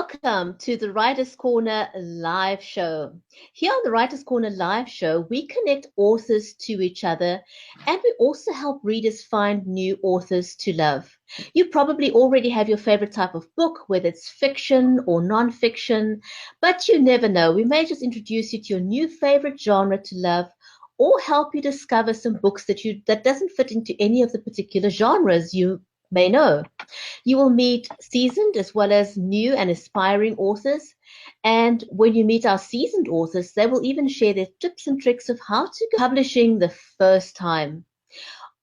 Welcome to the Writers Corner live show. Here on the Writers Corner live show, we connect authors to each other and we also help readers find new authors to love. You probably already have your favorite type of book, whether it's fiction or non-fiction, but you never know. We may just introduce you to your new favorite genre to love or help you discover some books that doesn't fit into any of the particular genres you may know. You will meet seasoned as well as new and aspiring authors. And when you meet our seasoned authors, they will even share their tips and tricks of how to go publishing the first time.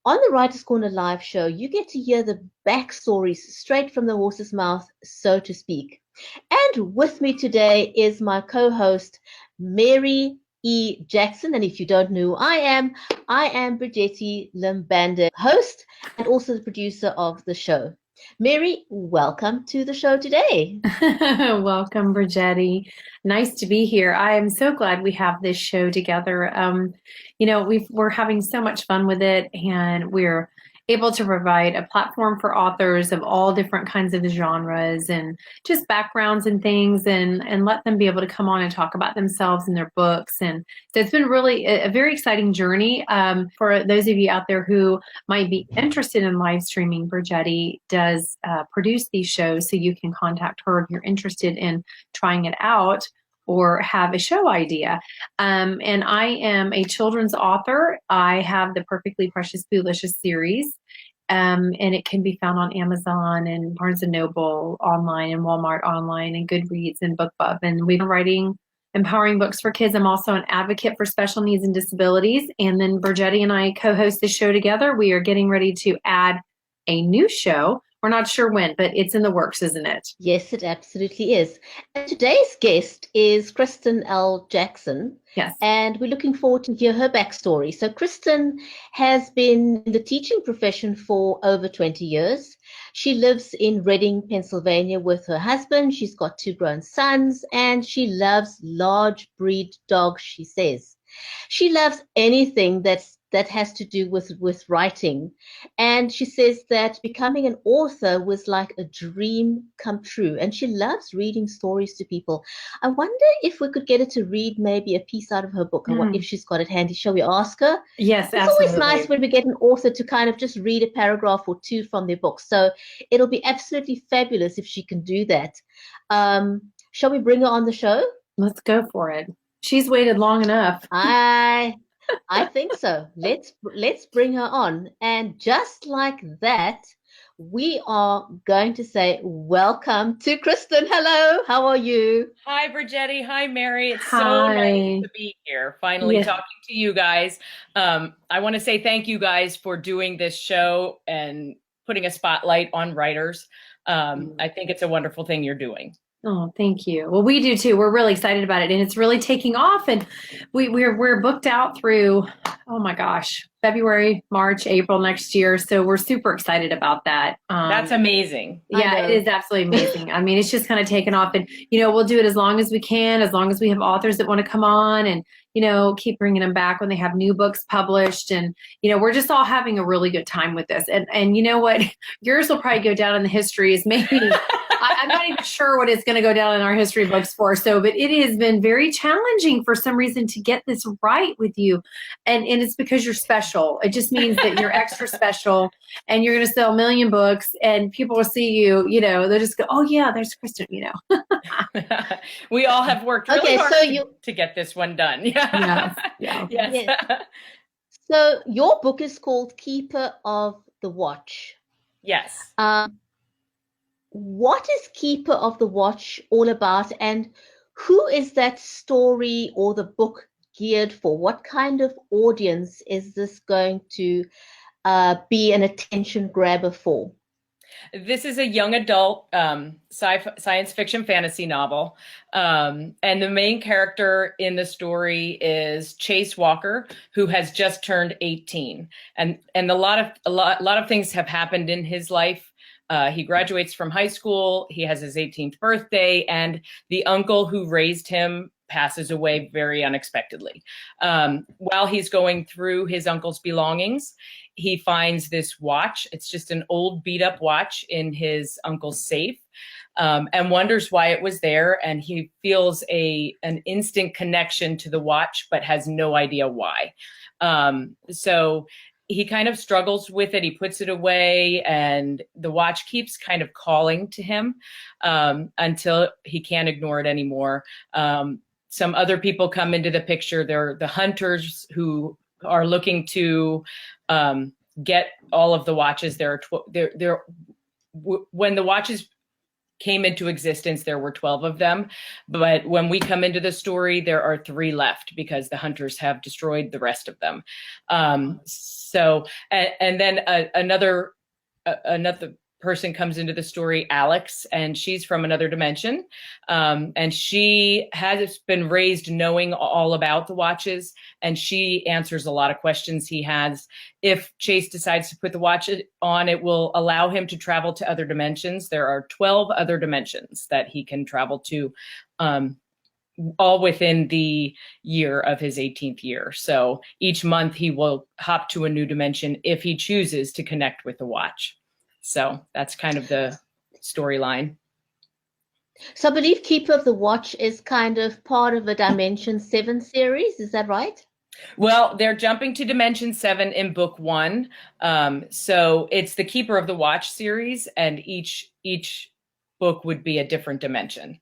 On the Writers Corner live show, you get to hear the backstories straight from the horse's mouth, so to speak. And with me today is my co-host, Mary E. Jackson. And if you don't know who I am Brigetti Limbander, host and also the producer of the show. Mary, welcome to the show today. Welcome, Brigetti. Nice to be here. I am so glad we have this show together. We're having so much fun with it, and we're able to provide a platform for authors of all different kinds of genres and just backgrounds and things, and let them be able to come on and talk about themselves and their books. And so it's been really a very exciting journey. For those of you out there who might be interested in live streaming, Brigetti does produce these shows, so you can contact her if you're interested in trying it out or have a show idea. And I am a children's author. I have the Perfectly Precious Foolicious series, and it can be found on Amazon and Barnes & Noble online and Walmart online and Goodreads and BookBub. And we've been writing empowering books for kids. I'm also an advocate for special needs and disabilities. And then Brigetti and I co-host this show together. We are getting ready to add a new show. We're not sure when, but it's in the works, isn't it? Yes, it absolutely is. And today's guest is Kristen L. Jackson. Yes. And we're looking forward to hear her backstory. So Kristen has been in the teaching profession for over 20 years. She lives in Reading, Pennsylvania with her husband. She's got 2 grown sons, and she loves large breed dogs, she says. She loves anything that has to do with writing. And she says that becoming an author was like a dream come true. And she loves reading stories to people. I wonder if we could get her to read maybe a piece out of her book, if she's got it handy. Shall we ask her? Yes, it's absolutely. always nice when we get an author to kind of just read a paragraph or 2 from their book. So it'll be absolutely fabulous if she can do that. Shall we bring her on the show? Let's go for it. She's waited long enough. I think so. Let's bring her on. And just like that, we are going to say welcome to Kristen. Hello, how are you? Hi, Brigetti. Hi, Mary. It's Hi. so nice to be here, finally talking to you guys. I want to say thank you guys for doing this show and putting a spotlight on writers. I think it's a wonderful thing you're doing. Oh, thank you. Well, we do too. We're really excited about it, and it's really taking off. And we're booked out through, oh my gosh, February, March, April next year. So we're super excited about that. That's amazing. Yeah, it is absolutely amazing. I mean, it's just kind of taken off, and we'll do it as long as we can, as long as we have authors that want to come on, and keep bringing them back when they have new books published. And we're just all having a really good time with this. And you know what, yours will probably go down in the history as maybe. I'm not even sure what it's going to go down in our history books for. But it has been very challenging for some reason to get this right with you. And it's because you're special. It just means that you're extra special, and you're going to sell 1 million books, and people will see you, they'll just go, oh yeah, there's Kristen, We all have worked really hard to get this one done. Yes. Yes. So your book is called Keeper of the Watch. Yes. What is Keeper of the Watch all about, and who is that story or the book geared for? What kind of audience is this going to be an attention grabber for? This is a young adult science fiction fantasy novel, and the main character in the story is Chase Walker, who has just turned 18, and a lot of things have happened in his life. He graduates from high school. He has his 18th birthday, and the uncle who raised him passes away very unexpectedly. While he's going through his uncle's belongings, he finds this watch. It's just an old beat up watch in his uncle's safe, and wonders why it was there. And he feels an instant connection to the watch, but has no idea why. So he kind of struggles with it. He puts it away, and the watch keeps kind of calling to him until he can't ignore it anymore. Some other people come into the picture. They're the hunters who are looking to get all of the watches. When the watches came into existence, there were 12 of them. But when we come into the story, there are 3 left because the hunters have destroyed the rest of them. And then another person comes into the story, Alex, and she's from another dimension. And she has been raised knowing all about the watches, and she answers a lot of questions he has. If Chase decides to put the watch on, it will allow him to travel to other dimensions. There are 12 other dimensions that he can travel to, all within the year of his 18th year. So each month he will hop to a new dimension if he chooses to connect with the watch. So that's kind of the storyline. So I believe Keeper of the Watch is kind of part of a Dimension 7 series. Is that right? Well, they're jumping to Dimension 7 in book 1. So it's the Keeper of the Watch series, and each book would be a different dimension.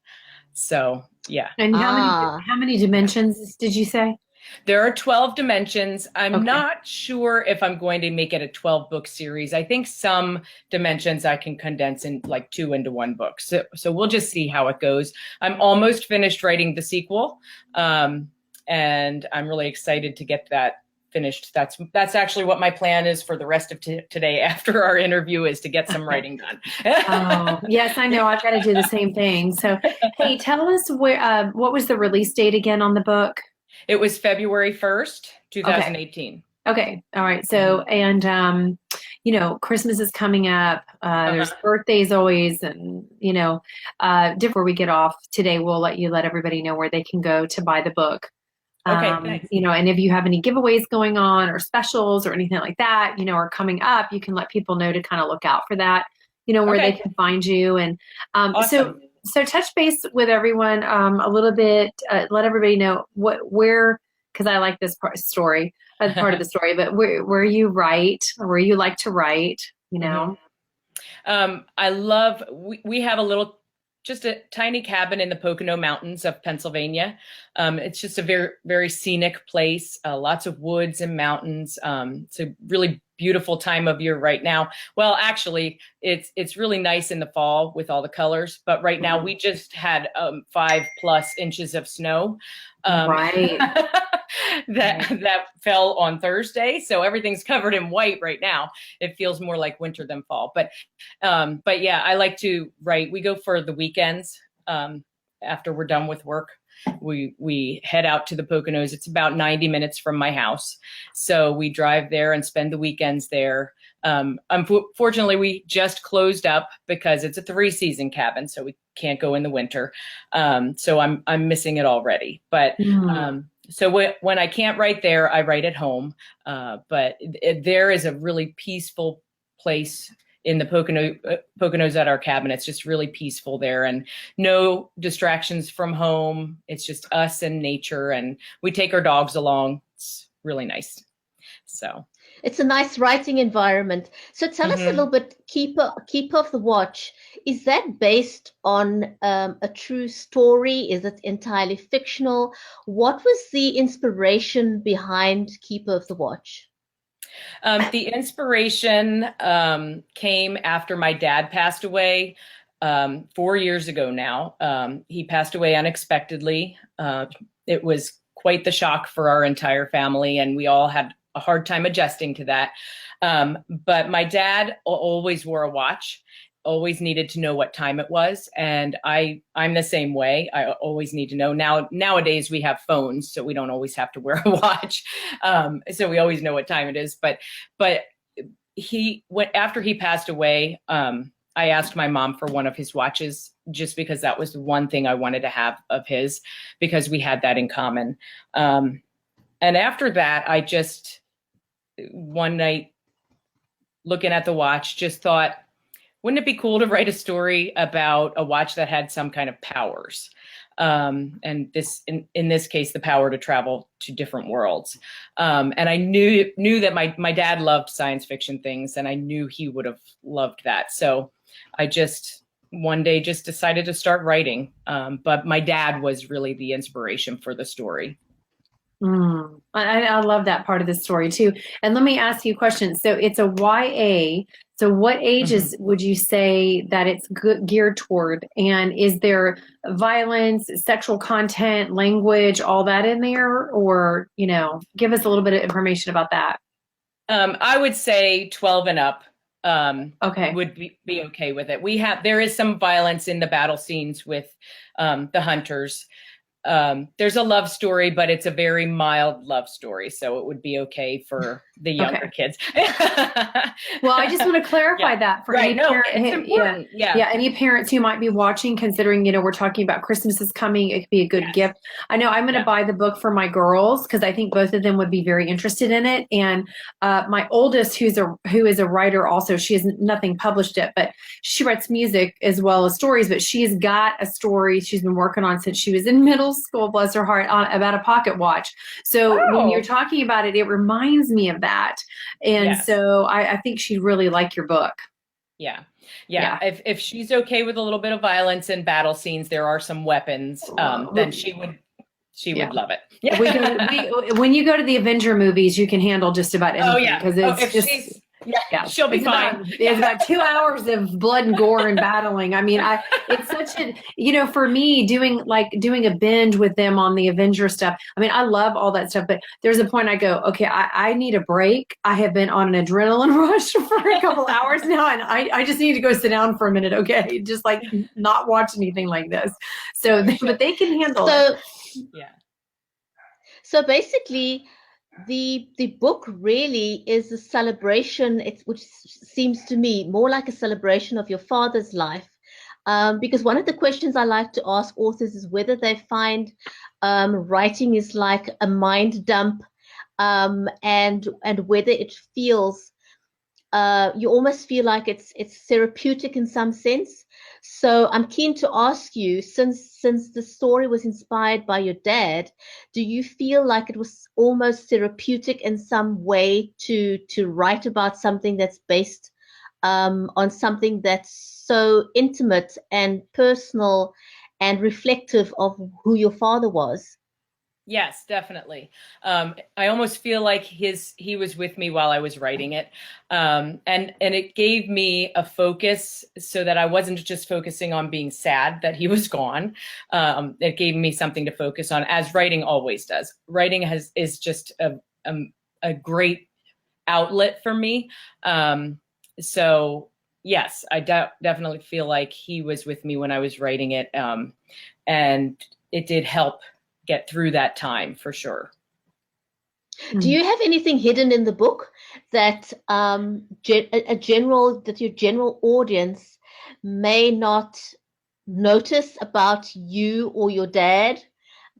So, yeah. And how many dimensions did you say? There are 12 dimensions. I'm not sure if I'm going to make it a 12-book series. I think some dimensions I can condense in like 2 into 1 book. So we'll just see how it goes. I'm almost finished writing the sequel, and I'm really excited to get that finished. That's actually what my plan is for the rest of today after our interview, is to get some writing done. Oh, yes, I know. I've got to do the same thing. So, hey, tell us what was the release date again on the book? It was February 1st, 2018. Okay. All right. So, and, Christmas is coming up. There's birthdays always, and, before we get off today, we'll let everybody know where they can go to buy the book. Okay, thanks. And if you have any giveaways going on or specials or anything like that, are coming up, you can let people know to kind of look out for that, where they can find you. And awesome. So touch base with everyone a little bit, let everybody know where, because I like this part of the story, but where you write, or where you like to write, I love, we have just a tiny cabin in the Pocono Mountains of Pennsylvania. It's just a very, very scenic place, lots of woods and mountains. It's a really beautiful time of year right now. Well, actually, it's really nice in the fall with all the colors, but right now we just had 5+ inches of snow. Right. that fell on Thursday. So everything's covered in white right now. It feels more like winter than fall. But yeah, I like to write. We go for the weekends after we're done with work. We head out to the Poconos. It's about 90 minutes from my house. So we drive there and spend the weekends there. Unfortunately, we just closed up because it's a 3-season cabin, so we can't go in the winter. So I'm missing it already. But so when I can't write there, I write at home. But there is a really peaceful place in the Poconos at our cabin. It's just really peaceful there, and no distractions from home. It's just us and nature, and we take our dogs along. It's really nice. So it's a nice writing environment. So tell us a little bit, Keeper of the Watch, is that based on a true story? Is it entirely fictional? What was the inspiration behind Keeper of the Watch? The inspiration came after my dad passed away 4 years ago now. He passed away unexpectedly. It was quite the shock for our entire family, and we all had a hard time adjusting to that. But my dad always wore a watch, always needed to know what time it was. And I'm the same way. I always need to know. Nowadays we have phones, so we don't always have to wear a watch. So we always know what time it is. But after he passed away, I asked my mom for one of his watches just because that was the one thing I wanted to have of his, because we had that in common. And after that, I just, one night looking at the watch, just thought, wouldn't it be cool to write a story about a watch that had some kind of powers? And this, in this case, the power to travel to different worlds. And I knew that my dad loved science fiction things, and I knew he would have loved that. So I just one day just decided to start writing. But my dad was really the inspiration for the story. I love that part of the story too. And let me ask you a question. So it's a YA. So what ages would you say that it's geared toward? And is there violence, sexual content, language, all that in there? Or, give us a little bit of information about that. I would say 12 and up Okay. would be okay with it. There is some violence in the battle scenes with the hunters. There's a love story, but it's a very mild love story, so it would be okay for the younger kids. Well, I just want to clarify that for any parent. It's important. Any parents who might be watching, considering we're talking about Christmas is coming, it could be a good gift. I know I'm going to buy the book for my girls because I think both of them would be very interested in it. And my oldest, who is a writer, also, she has nothing published yet, but she writes music as well as stories. But she's got a story she's been working on since she was in middle school, bless her heart, about a pocket watch. So when you're talking about it, it reminds me of that. And so I think she'd really like your book. Yeah. If she's okay with a little bit of violence and battle scenes, there are some weapons, then she would love it. When you go to the Avenger movies, you can handle just about anything because it's she'll be fine. It's about 2 hours of blood and gore and battling. I mean, it's such a, for me doing a binge with them on the Avenger stuff. I mean, I love all that stuff, but there's a point I go, okay, I need a break. I have been on an adrenaline rush for a couple hours now, and I just need to go sit down for a minute. Okay. Just not watch anything like this. So, but they can handle it. Yeah. So basically, the book really is a celebration, which seems to me more like a celebration of your father's life, because one of the questions I like to ask authors is whether they find writing is like a mind dump, and whether it feels you almost feel like it's therapeutic in some sense. So I'm keen to ask you, since the story was inspired by your dad, do you feel like it was almost therapeutic in some way to write about something that's based on something that's so intimate and personal and reflective of who your father was? Yes, definitely. I almost feel like he was with me while I was writing it. And it gave me a focus so that I wasn't just focusing on being sad that he was gone. It gave me something to focus on, as writing always does. Writing is just a great outlet for me. So yes, I definitely feel like he was with me when I was writing it. And it did help get through that time for sure. Do you have anything hidden in the book that your general audience may not notice about you or your dad,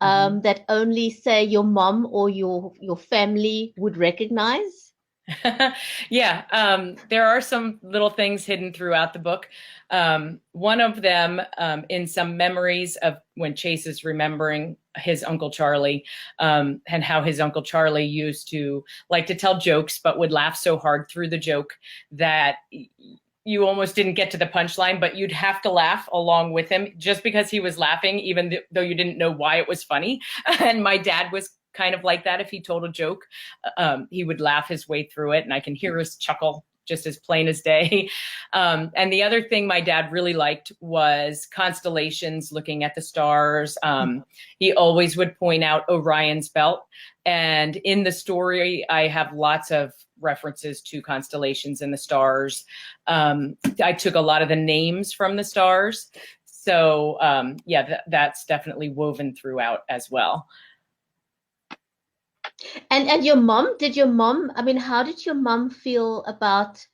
that only, say, your mom or your family would recognize? There are some little things hidden throughout the book. One of them, in some memories of when Chase is remembering his Uncle Charlie, and how his Uncle Charlie used to like to tell jokes, but would laugh so hard through the joke that you almost didn't get to the punchline, but you'd have to laugh along with him just because he was laughing, even though you didn't know why it was funny. And my dad was kind of like that. If he told a joke, he would laugh his way through it, and I can hear his chuckle just as plain as day. And the other thing my dad really liked was constellations, looking at the stars. He always would point out Orion's belt. And in the story, I have lots of references to constellations and the stars. I took a lot of the names from the stars. So that's definitely woven throughout as well. And your mom, I mean, how did your mom feel about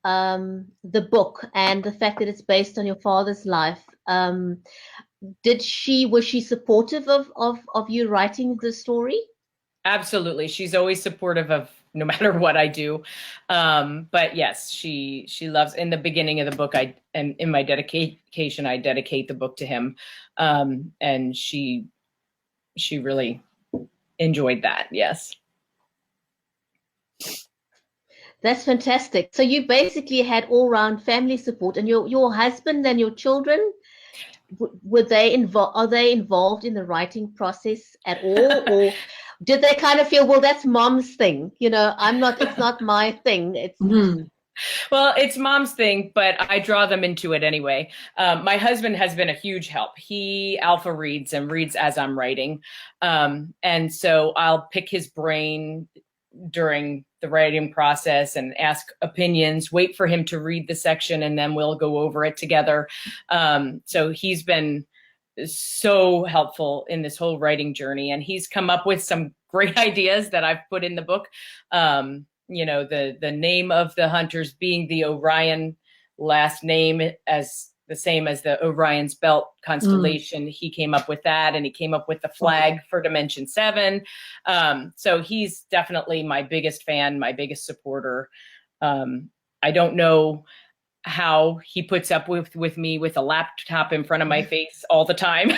the book and the fact that it's based on your father's life, was she supportive of you writing the story? Absolutely. She's always supportive of no matter what I do. But yes, she loves, in the beginning of the book, and in my dedication, I dedicate the book to him. And she really enjoyed that. Yes. That's fantastic. So you basically had all-round family support, and your husband and your children, were they involved? Are they involved in the writing process at all, or did they kind of feel, well, that's mom's thing, I'm not, it's not my thing. It's Well, it's mom's thing, but I draw them into it anyway. My husband has been a huge help. He alpha reads and reads as I'm writing. And so I'll pick his brain during the writing process and ask opinions, wait for him to read the section, and then we'll go over it together. So he's been so helpful in this whole writing journey, and he's come up with some great ideas that I've put in the book. The name of the hunters being the Orion last name, as the same as the Orion's Belt constellation. He came up with that, and he came up with the flag for Dimension 7. So he's definitely my biggest fan, my biggest supporter. I don't know how he puts up with me with a laptop in front of my face all the time.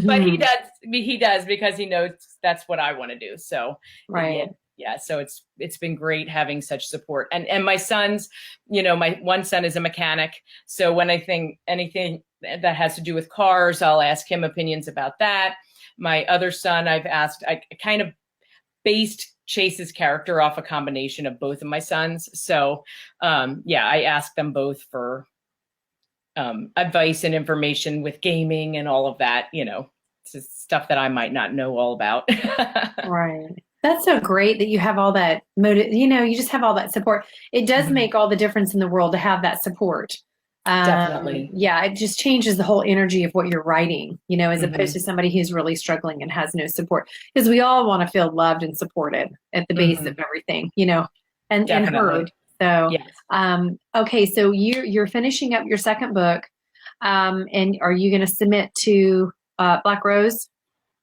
But he does because he knows that's what I want to do. So right. Yeah, so it's been great having such support. And my sons, my one son is a mechanic. So when I think anything that has to do with cars, I'll ask him opinions about that. My other son, I kind of based Chase's character off a combination of both of my sons. So I asked them both for advice and information with gaming and all of that, stuff that I might not know all about. Right. That's so great that you have all that motive, you just have all that support. It does make all the difference in the world to have that support. Definitely. Yeah, it just changes the whole energy of what you're writing, as opposed to somebody who's really struggling and has no support. Because we all want to feel loved and supported at the base of everything, and heard. So, yes. Okay, so you're finishing up your second book, and are you going to submit to Black Rose?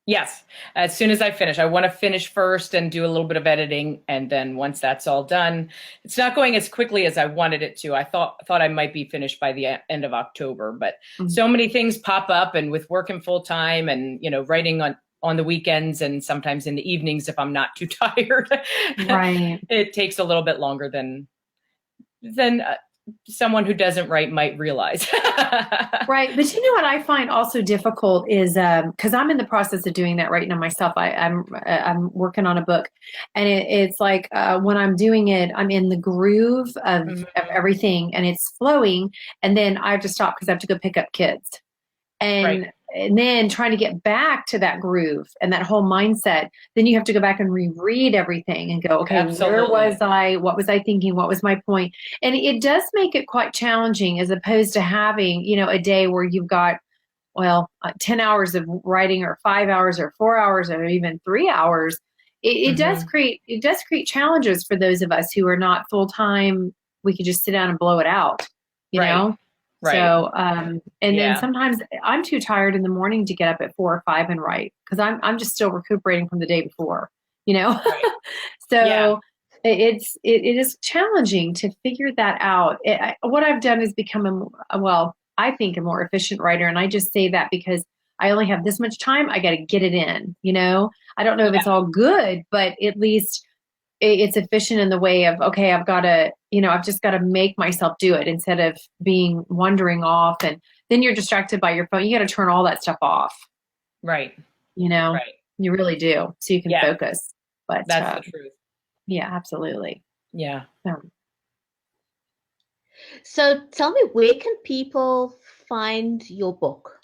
Yes. As soon as I finish, I want to finish first and do a little bit of editing. And then once that's all done, it's not going as quickly as I wanted it to. I thought I might be finished by the end of October, but so many things pop up, and with working full time and, writing on the weekends and sometimes in the evenings, if I'm not too tired, right. It takes a little bit longer than someone who doesn't write might realize. Right. But you know what I find also difficult is because I'm in the process of doing that right now myself. I'm working on a book, and it's like when I'm doing it, I'm in the groove of everything, and it's flowing, and then I have to stop because I have to go pick up kids. And then trying to get back to that groove and that whole mindset, then you have to go back and reread everything and go, okay, Where was I? What was I thinking? What was my point? And it does make it quite challenging, as opposed to having, a day where you've got, 10 hours of writing, or 5 hours, or 4 hours, or even 3 hours. It does create challenges for those of us who are not full time. We could just sit down and blow it out, you know? Right. So, then sometimes I'm too tired in the morning to get up at 4 or 5 and write, because I'm just still recuperating from the day before, Right. So it is challenging to figure that out. What I've done is become I think a more efficient writer, and I just say that because I only have this much time. I got to get it in. I don't know if it's all good, but at least it's efficient in the way of, okay, I've got to, I've just got to make myself do it instead of wandering off, and then you're distracted by your phone. You got to turn all that stuff off. Right. Right. You really do. So you can focus. But that's the truth. Yeah, absolutely. Yeah. So tell me, where can people find your book?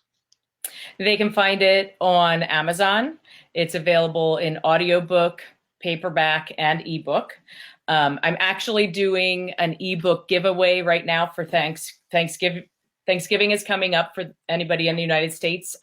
They can find it on Amazon. It's available in audiobook, paperback, and ebook. I'm actually doing an ebook giveaway right now for Thanksgiving. Thanksgiving is coming up for anybody in the United States.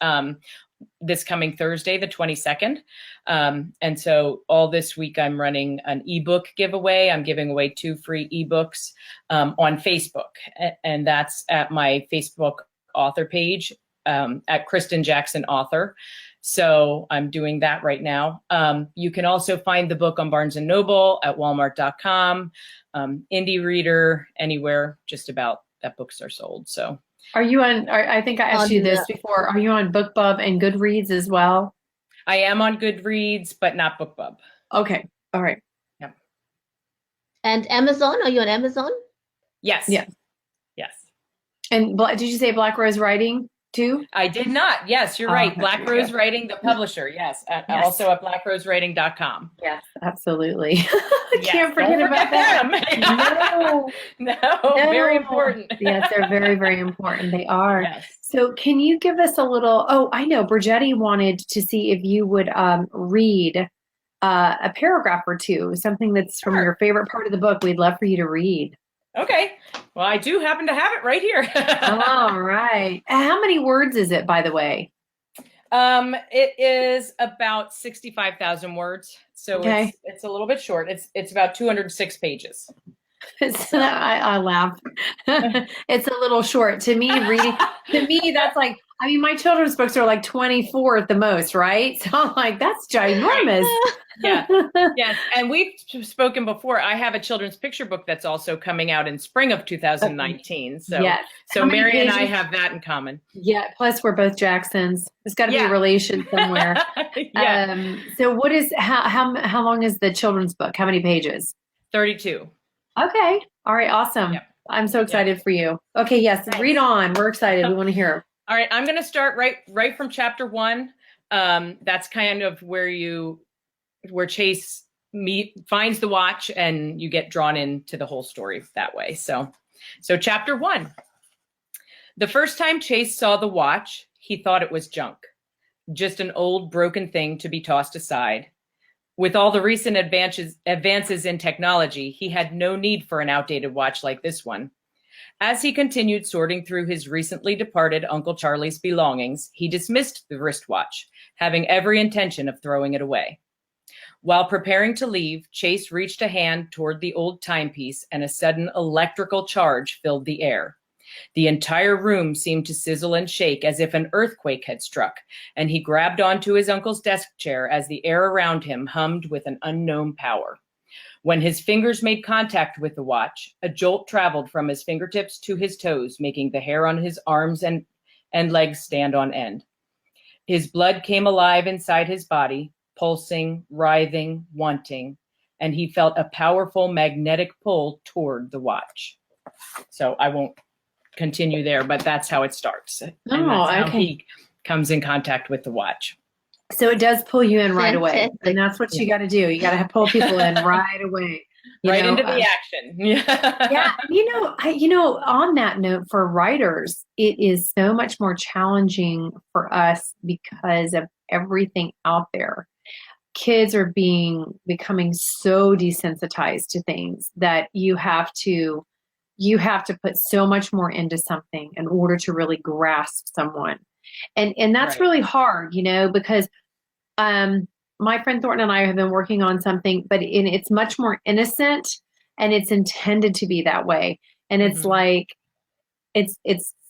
this coming Thursday, the 22nd. And so all this week I'm running an ebook giveaway. I'm giving away 2 free ebooks on Facebook. And that's at my Facebook author page at Kristen Jackson Author. So I'm doing that right now. You can also find the book on Barnes & Noble, at walmart.com, Indie Reader, anywhere just about that books are sold. So Are you on, I think I asked you this before, are you on BookBub and Goodreads as well? I am on Goodreads, but not BookBub. Okay. All right. Yeah. And Amazon, are you on Amazon? Yes. Yeah. Yes. And did you say Black Rose Writing too? I did not. Yes, you're right. Okay. Black Rose Writing, the publisher. Yes. Yes. Also at blackrosewriting.com. Yes, absolutely. Yes, Can't forget about that. No, very important. Yes, they're very, very important. They are. Yes. So can you give us a little, oh, I know, Brigetti wanted to see if you would read a paragraph or two, something that's from your favorite part of the book. We'd love for you to read. Okay. Well, I do happen to have it right here. All right. How many words is it, by the way? It is about 65,000 words. So Okay. it's a little bit short. It's about 206 pages. I laugh. It's a little short to me. Reading to me, that's like, I mean, my children's books are like 24 at the most, right? So I'm like, that's ginormous. Yeah. Yes. And we've spoken before. I have a children's picture book that's also coming out in spring of 2019. So, yes. So Mary and I have that in common. Yeah. Plus, we're both Jacksons. There's got to be a relation somewhere. Yeah. So, what is how long is the children's book? How many pages? 32. Okay. All right. Awesome. Yep. I'm so excited for you. Okay. Yes. Thanks. Read on. We're excited. We want to hear. All right. I'm going to start right from chapter 1. That's kind of where Chase finds the watch, and you get drawn into the whole story that way. So chapter 1. The first time Chase saw the watch, he thought it was junk, just an old broken thing to be tossed aside. With all the recent advances in technology, he had no need for an outdated watch like this one. As he continued sorting through his recently departed Uncle Charlie's belongings, he dismissed the wristwatch, having every intention of throwing it away. While preparing to leave, Chase reached a hand toward the old timepiece, and a sudden electrical charge filled the air. The entire room seemed to sizzle and shake as if an earthquake had struck, and he grabbed onto his uncle's desk chair as the air around him hummed with an unknown power. When his fingers made contact with the watch, a jolt traveled from his fingertips to his toes, making the hair on his arms and legs stand on end. His blood came alive inside his body, pulsing, writhing, wanting, and he felt a powerful magnetic pull toward the watch. So I won't continue there, but that's how it starts. And that's how he comes in contact with the watch. So it does pull you in right away. And that's what you got to do. You got to pull people in right away. Into the action. Yeah. On that note, for writers, it is so much more challenging for us because of everything out there. Kids are becoming so desensitized to things that you have to put so much more into something in order to really grasp someone. And that's really hard, because my friend Thornton and I have been working on something, but it's much more innocent, and it's intended to be that way. And it's like, it's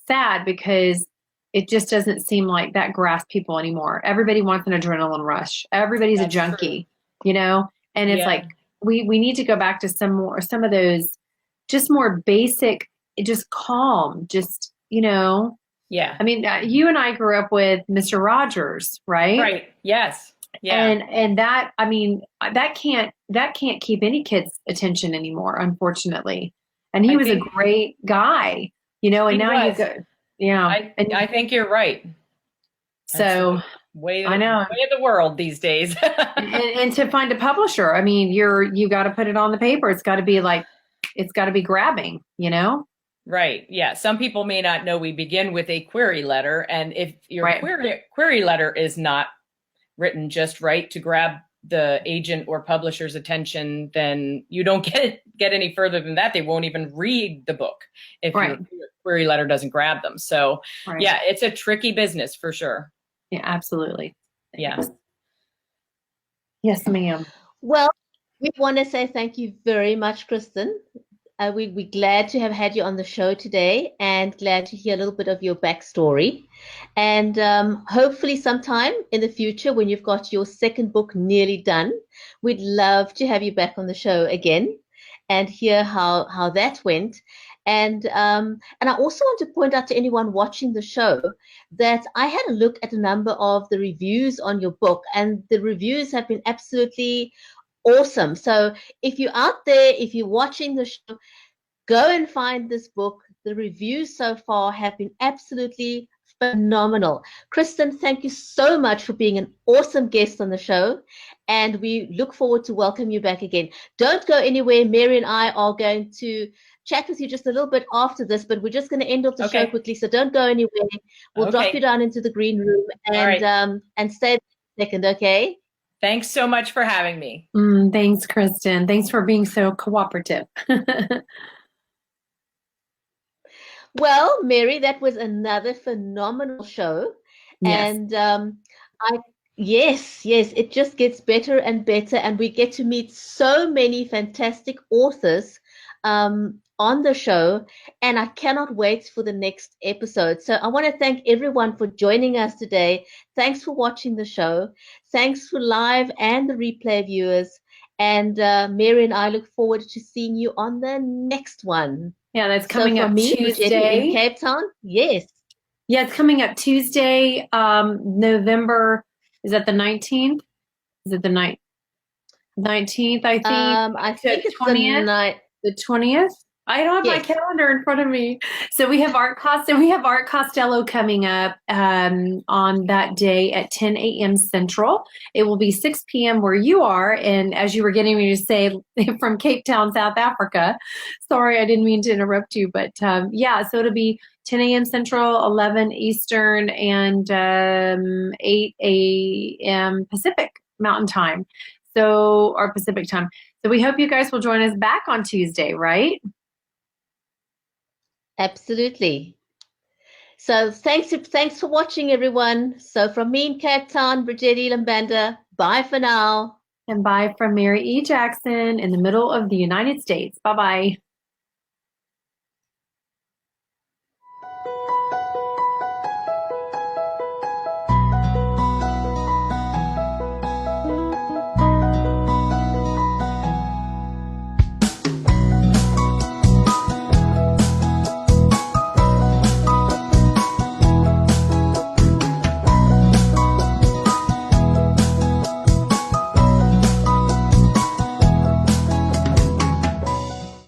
sad because it just doesn't seem like that grasps people anymore. Everybody wants an adrenaline rush. Everybody's a junkie, and it's like, we need to go back to some of those just more basic, just calm, just, Yeah. I mean, you and I grew up with Mr. Rogers, right? Right. Yes. Yeah. And that, I mean, that can't keep any kid's attention anymore, unfortunately. And he was a great guy, and now you go, I think you're right. So I know way of the world these days. and to find a publisher, I mean, you got to put it on the paper. It's got to be grabbing, Right. Yeah. Some people may not know we begin with a query letter. And if your query letter is not written just right to grab the agent or publisher's attention, then you don't get any further than that. They won't even read the book if your query letter doesn't grab them. So yeah, it's a tricky business for sure. Yeah, absolutely. Yeah. Yes, ma'am. Well, we want to say thank you very much, Kristen. We're glad to have had you on the show today and glad to hear a little bit of your backstory. And hopefully, sometime in the future, when you've got your second book nearly done, we'd love to have you back on the show again and hear how that went. And I also want to point out to anyone watching the show that I had a look at a number of the reviews on your book, and the reviews have been absolutely awesome. So if you're out there, if you're watching the show, go and find this book. The reviews so far have been absolutely phenomenal. Kristen, thank you so much for being an awesome guest on the show. And we look forward to welcome you back again. Don't go anywhere. Mary and I are going to chat with you just a little bit after this, but we're just going to end off the show Okay. quickly. So don't go anywhere. We'll drop you Okay. down into the green room All right. and stay a second, okay? Thanks so much for having me. Thanks, Kristen. Thanks for being so cooperative. Well, Mary, that was another phenomenal show. Yes. And yes, it just gets better and better. And we get to meet so many fantastic authors on the show. And I cannot wait for the next episode. So I want to thank everyone for joining us today. Thanks for watching the show. Thanks for live and the replay viewers. And Mary and I look forward to seeing you on the next one. Yeah, that's So coming from up me, Bridget in Tuesday. Cape Town, yes. Yeah, it's coming up Tuesday, November. Is that the 19th? Is it the 19th, I think? I So think the it's the 20th? night. The 20th? I don't have my Yes, calendar in front of me. So we have Art Costello coming up on that day at 10 a.m. Central. It will be 6 p.m. where you are. And as you were getting me to say, from Cape Town, South Africa. Sorry, I didn't mean to interrupt you. But yeah, so it'll be 10 a.m. Central, 11 Eastern, and 8 a.m. Pacific Mountain Time. So, or Pacific Time. So we hope you guys will join us back on Tuesday, right? absolutely. So thanks for watching, everyone. So from me in Cape Town, Bridget Lambanda, bye for now. And bye from Mary E. Jackson in the middle of the United States. Bye-bye.